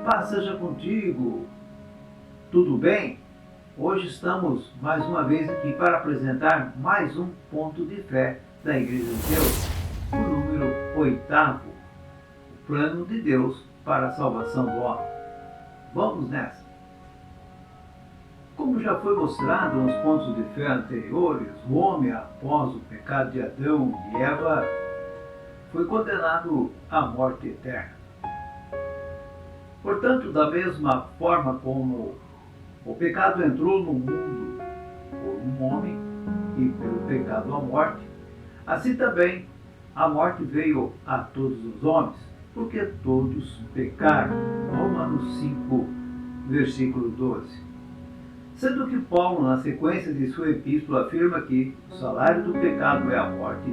Paz seja contigo. Tudo bem? Hoje estamos mais uma vez aqui para apresentar mais um ponto de fé da Igreja de Deus, o número 8º, o plano de Deus para a salvação do homem. Vamos nessa! Como já foi mostrado nos pontos de fé anteriores, o homem, após o pecado de Adão e Eva, foi condenado à morte eterna. Portanto, da mesma forma como o pecado entrou no mundo por um homem e pelo pecado a morte, assim também a morte veio a todos os homens, porque todos pecaram. Romanos 5, versículo 12. Sendo que Paulo, na sequência de sua epístola, afirma que o salário do pecado é a morte,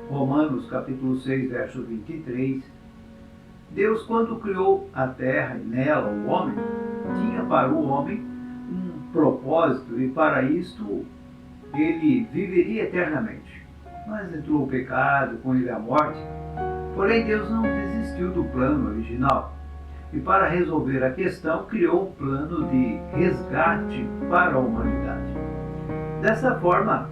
Romanos capítulo 6, verso 23, Deus, quando criou a terra e nela o homem, tinha para o homem um propósito e para isto ele viveria eternamente. Mas entrou o pecado, com ele a morte. Porém, Deus não desistiu do plano original e, para resolver a questão, criou um plano de resgate para a humanidade. Dessa forma,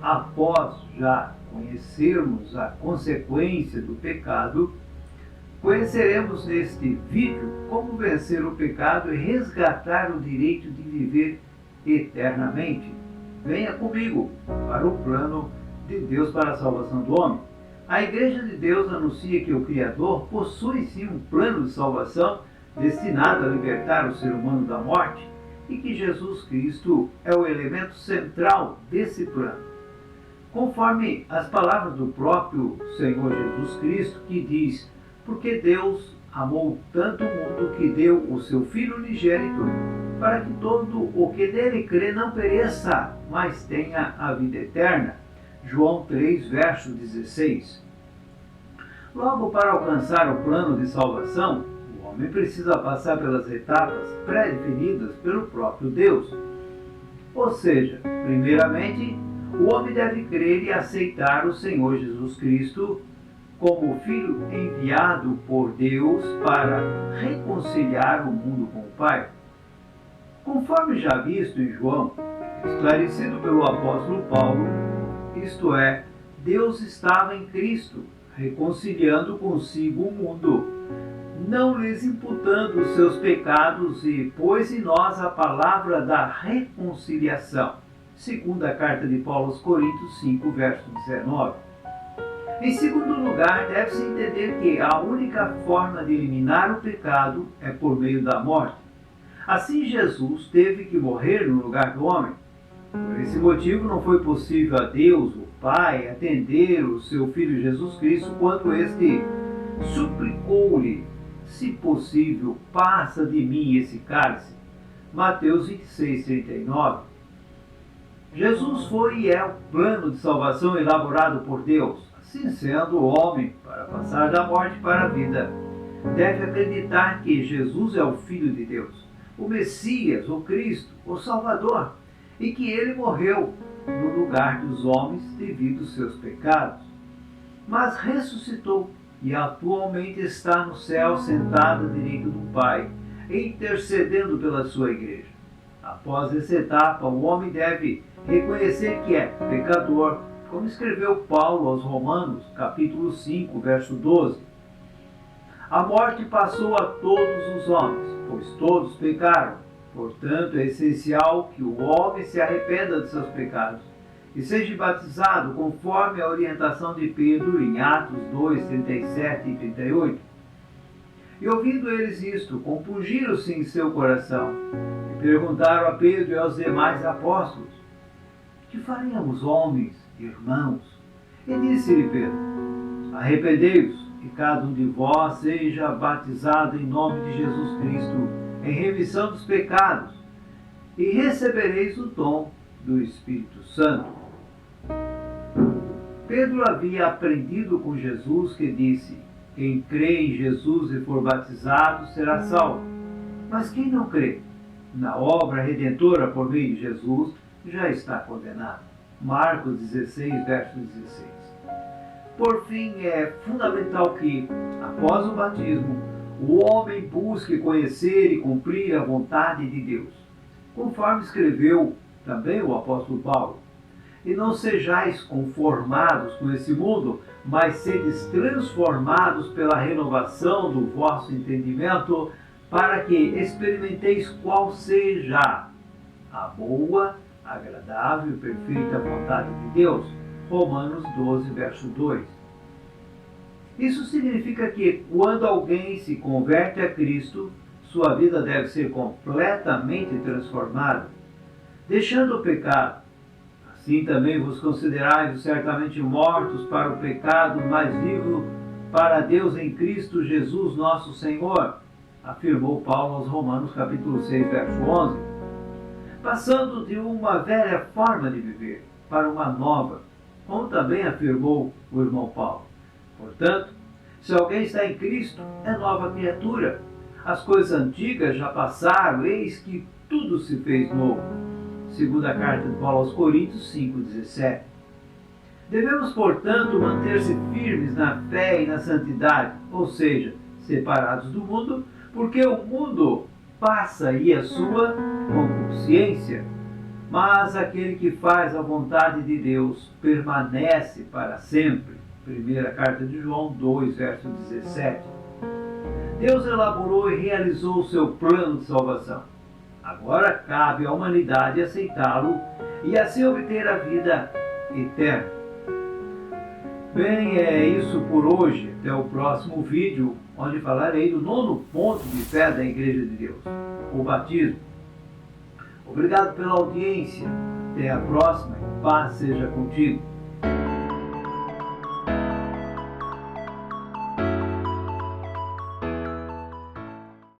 após já conhecermos a consequência do pecado, conheceremos neste vídeo como vencer o pecado e resgatar o direito de viver eternamente. Venha comigo para o plano de Deus para a salvação do homem. A Igreja de Deus anuncia que o Criador possui sim um plano de salvação destinado a libertar o ser humano da morte e que Jesus Cristo é o elemento central desse plano. Conforme as palavras do próprio Senhor Jesus Cristo, que diz: porque Deus amou tanto o mundo que deu o seu Filho unigênito, para que todo o que nele crê não pereça, mas tenha a vida eterna. João 3, verso 16. Logo, para alcançar o plano de salvação, o homem precisa passar pelas etapas pré-definidas pelo próprio Deus. Ou seja, primeiramente, o homem deve crer e aceitar o Senhor Jesus Cristo como o Filho enviado por Deus para reconciliar o mundo com o Pai. Conforme já visto em João, esclarecido pelo apóstolo Paulo, isto é, Deus estava em Cristo, reconciliando consigo o mundo, não lhes imputando os seus pecados e pôs em nós a palavra da reconciliação. Segunda carta de Paulo aos Coríntios 5, verso 19. Em segundo lugar, deve-se entender que a única forma de eliminar o pecado é por meio da morte. Assim, Jesus teve que morrer no lugar do homem. Por esse motivo, não foi possível a Deus, o Pai, atender o seu Filho Jesus Cristo quando este suplicou-lhe: se possível, passa de mim esse cálice. Mateus 26, 39. Jesus foi e é o plano de salvação elaborado por Deus. Assim sendo, o homem, para passar da morte para a vida, deve acreditar que Jesus é o Filho de Deus, o Messias, o Cristo, o Salvador, e que ele morreu no lugar dos homens devido aos seus pecados, mas ressuscitou e atualmente está no céu sentado à direita do Pai, intercedendo pela sua igreja. Após essa etapa, o homem deve reconhecer que é pecador, como escreveu Paulo aos Romanos, capítulo 5, verso 12. A morte passou a todos os homens, pois todos pecaram. Portanto, é essencial que o homem se arrependa de seus pecados e seja batizado conforme a orientação de Pedro em Atos 2, 37 e 38. E ouvindo eles isto, compungiram-se em seu coração e perguntaram a Pedro e aos demais apóstolos: que faremos, homens, irmãos? E disse-lhe Pedro: arrependei-vos e cada um de vós seja batizado em nome de Jesus Cristo em remissão dos pecados e recebereis o dom do Espírito Santo. Pedro havia aprendido com Jesus que disse: quem crê em Jesus e for batizado será salvo, mas quem não crê na obra redentora por meio de Jesus já está condenado. Marcos 16, verso 16. Por fim, é fundamental que, após o batismo, o homem busque conhecer e cumprir a vontade de Deus, conforme escreveu também o apóstolo Paulo. E não sejais conformados com esse mundo, mas sedes transformados pela renovação do vosso entendimento, para que experimenteis qual seja a boa, agradável e perfeita vontade de Deus. Romanos 12, verso 2. Isso significa que quando alguém se converte a Cristo, sua vida deve ser completamente transformada, deixando o pecado. Assim também vos considerais certamente mortos para o pecado, mas vivos para Deus em Cristo Jesus nosso Senhor, afirmou Paulo aos Romanos capítulo 6, verso 11. Passando de uma velha forma de viver para uma nova, como também afirmou o irmão Paulo. Portanto, se alguém está em Cristo, é nova criatura. As coisas antigas já passaram, eis que tudo se fez novo. Segunda carta de Paulo aos Coríntios 5,17. Devemos, portanto, manter-se firmes na fé e na santidade, ou seja, separados do mundo, porque o mundo passa e a sua concupiscência, mas aquele que faz a vontade de Deus permanece para sempre. Primeira carta de João 2, verso 17. Deus elaborou e realizou o seu plano de salvação. Agora cabe à humanidade aceitá-lo e assim obter a vida eterna. Bem, é isso por hoje. Até o próximo vídeo, onde falarei do 9º ponto de fé da Igreja de Deus, o batismo. Obrigado pela audiência. Até a próxima. Paz seja contigo.